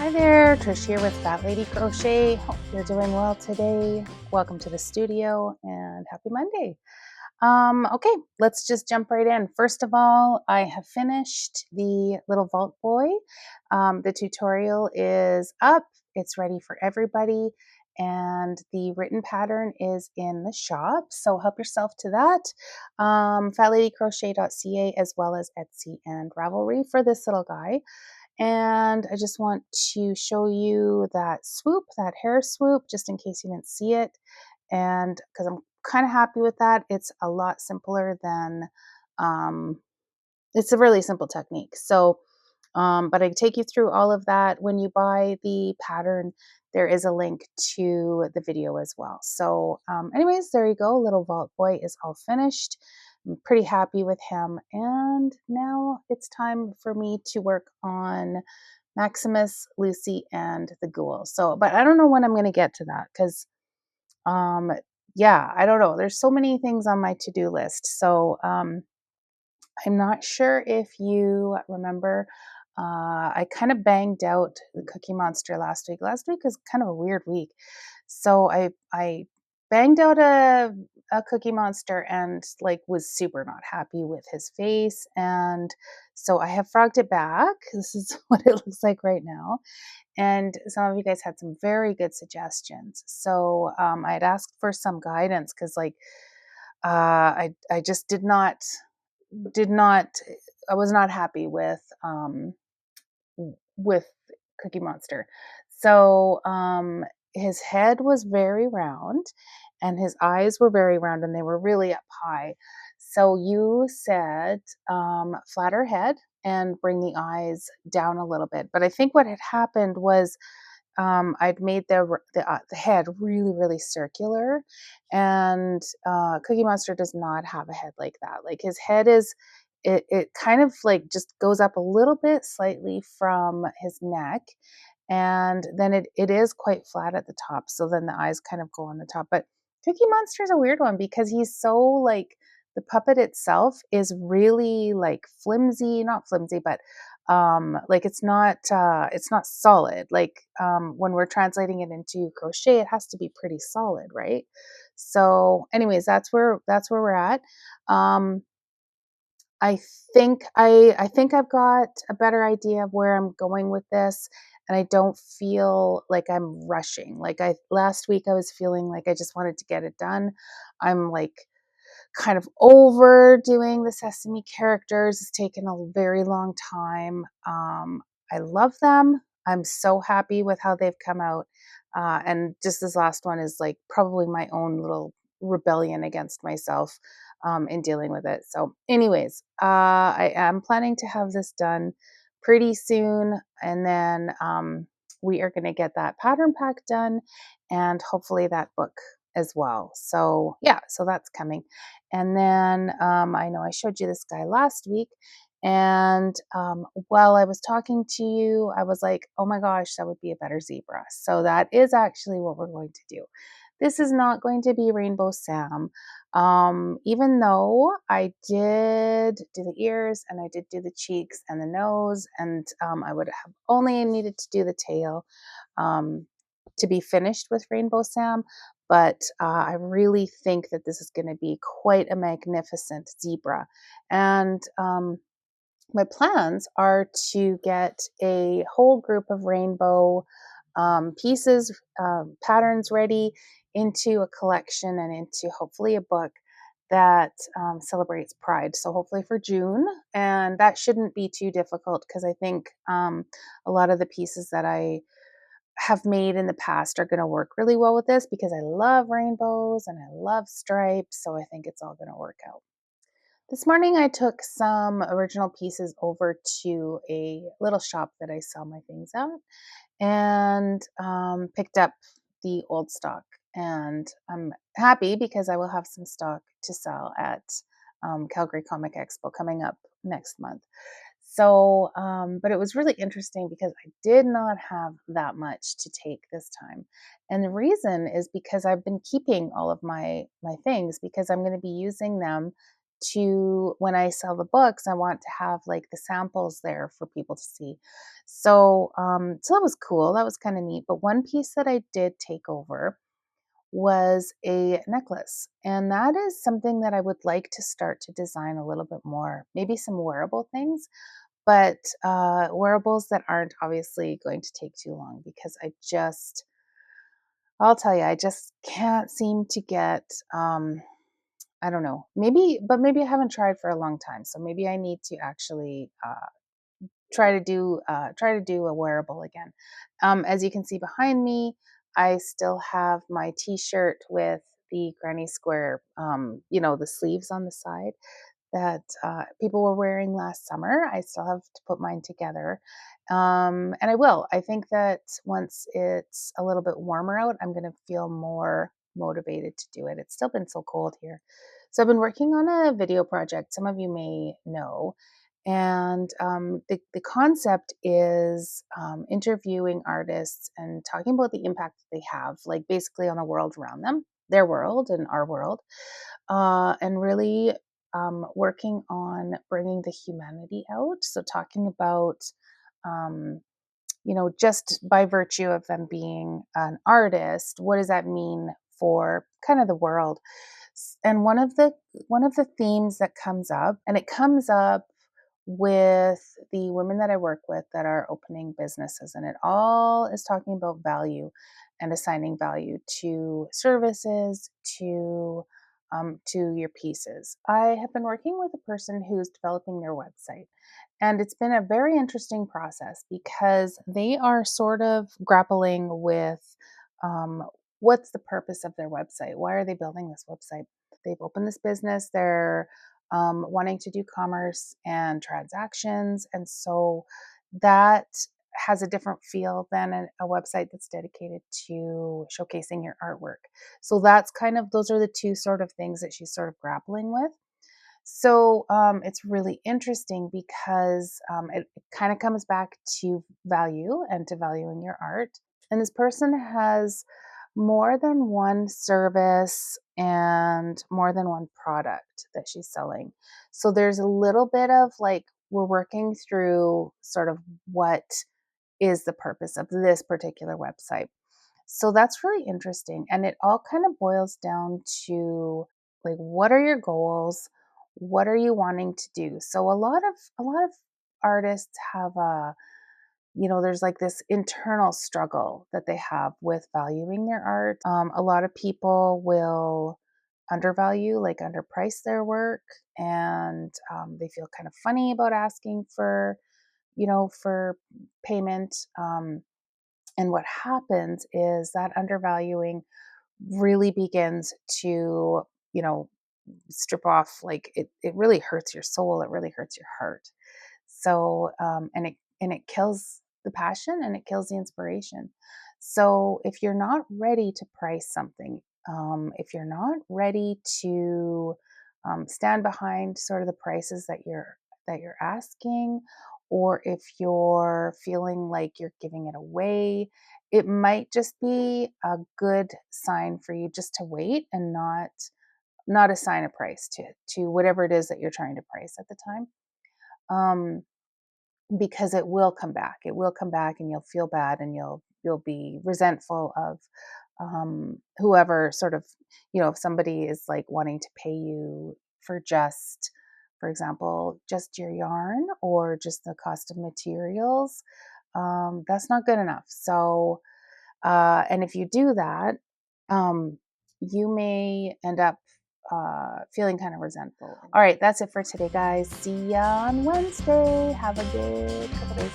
Hi there, Trish here with Fat Lady Crochet. Hope you're doing well today. Welcome to the studio and happy Monday. Okay, let's just jump right in. First of all, I have finished the little vault boy. The tutorial is up. It's ready for everybody. And the written pattern is in the shop. So help yourself to that. Fatladycrochet.ca as well as Etsy and Ravelry for this little guy. And I just want to show you that swoop, that hair swoop, just in case you didn't see it. And because I'm kind of happy with that, it's a lot simpler than, it's a really simple technique. So, but I take you through all of that. When you buy the pattern, there is a link to the video as well. So anyways, there you go. Little Vault Boy is all finished. I'm pretty happy with him. And now it's time for me to work on Maximus, Lucy, and the Ghoul. So, but I don't know when I'm going to get to that because, yeah, I don't know. There's so many things on my to-do list. So, I'm not sure if you remember, I kind of banged out the Cookie Monster last week. Last week was kind of a weird week. So I banged out a Cookie Monster and like was super not happy with his face. And so I have frogged it back. This is what it looks like right now. And some of you guys had some very good suggestions. So I had asked for some guidance because like I just did not I was not happy with Cookie Monster. So his head was very round and his eyes were very round and they were really up high. So you said flatter head and bring the eyes down a little bit. But I think what had happened was I'd made the head really, really circular, and Cookie Monster does not have a head like that. Like his head is, it kind of like just goes up a little bit slightly from his neck, and then it is quite flat at the top. So then the eyes kind of go on the top. But Cookie Monster is a weird one because he's so like the puppet itself is really like flimsy, not flimsy, but like it's not solid. Like when we're translating it into crochet, it has to be pretty solid, right? So anyways, that's where we're at. um I think I've got a better idea of where I'm going with this, and I don't feel like I'm rushing. Like I last week I was feeling like I just wanted to get it done. I'm like kind of overdoing the Sesame characters. It's taken a very long time. I love them. I'm so happy with how they've come out. And just this last one is like probably my own little rebellion against myself in dealing with it. So, anyways, I am planning to have this done pretty soon. And then we are going to get that pattern pack done and hopefully that book as well. So, yeah, so that's coming. And then I know I showed you this guy last week. And while I was talking to you, I was like, oh my gosh, that would be a better zebra. So that is actually what we're going to do. This is not going to be Rainbow Sam. Even though I did do the ears and I did do the cheeks and the nose, and I would have only needed to do the tail to be finished with Rainbow Sam. But I really think that this is going to be quite a magnificent zebra. And my plans are to get a whole group of rainbow pieces, patterns ready into a collection and into hopefully a book that celebrates Pride. So hopefully for June. And that shouldn't be too difficult because I think a lot of the pieces that I have made in the past are going to work really well with this because I love rainbows and I love stripes. So I think it's all going to work out. This morning I took some original pieces over to a little shop that I sell my things at and picked up the old stock. And I'm happy because I will have some stock to sell at Calgary Comic Expo coming up next month. So, but it was really interesting because I did not have that much to take this time. And the reason is because I've been keeping all of my things because I'm going to be using them to when I sell the books, I want to have like the samples there for people to see. So, so that was cool. That was kind of neat. But one piece that I did take over was a necklace. And that is something that I would like to start to design a little bit more. Maybe some wearable things, but wearables that aren't obviously going to take too long, because I'll tell you, I just can't seem to get, I don't know, maybe I haven't tried for a long time. So maybe I need to actually try to do a wearable again. As you can see behind me, I still have my T-shirt with the granny square, the sleeves on the side that people were wearing last summer. I still have to put mine together. And I will. I think that once it's a little bit warmer out, I'm going to feel more motivated to do it. It's still been so cold here. So I've been working on a video project, some of you may know. And the concept is interviewing artists and talking about the impact that they have, like basically on the world around them, their world and our world, and really working on bringing the humanity out. So talking about, um, just by virtue of them being an artist, what does that mean for kind of the world? And one of the themes that comes up, and it comes up with the women that I work with that are opening businesses, and it all is talking about value and assigning value to services, to your pieces. I have been working with a person who's developing their website, and it's been a very interesting process because they are sort of grappling with um, what's the purpose of their website? Why are they building this website? They've opened this business. They're wanting to do commerce and transactions. And so that has a different feel than a website that's dedicated to showcasing your artwork. So that's those are the two sort of things that she's sort of grappling with. So it's really interesting because it kind of comes back to value and to valuing your art. And this person has more than one service and more than one product that she's selling. So there's a little bit of like, we're working through sort of what is the purpose of this particular website. So that's really interesting. And it all kind of boils down to like, what are your goals? What are you wanting to do? So a lot of artists have there's like this internal struggle that they have with valuing their art. A lot of people will undervalue, like underprice their work, and they feel kind of funny about asking for payment. And what happens is that undervaluing really begins to, you know, strip off, like it really hurts your soul. It really hurts your heart. So, and it kills the passion and it kills the inspiration. So if you're not ready to price something, if you're not ready to stand behind sort of the prices that you're asking, or if you're feeling like you're giving it away, it might just be a good sign for you just to wait and not assign a price to whatever it is that you're trying to price at the time. Because it will come back. It will come back, and you'll feel bad, and you'll be resentful of whoever sort of, if somebody is like wanting to pay you for just, for example, just your yarn or just the cost of materials. That's not good enough. So, and if you do that, um, you may end up feeling kind of resentful. All right, that's it for today, guys. See ya on Wednesday. Have a good couple days.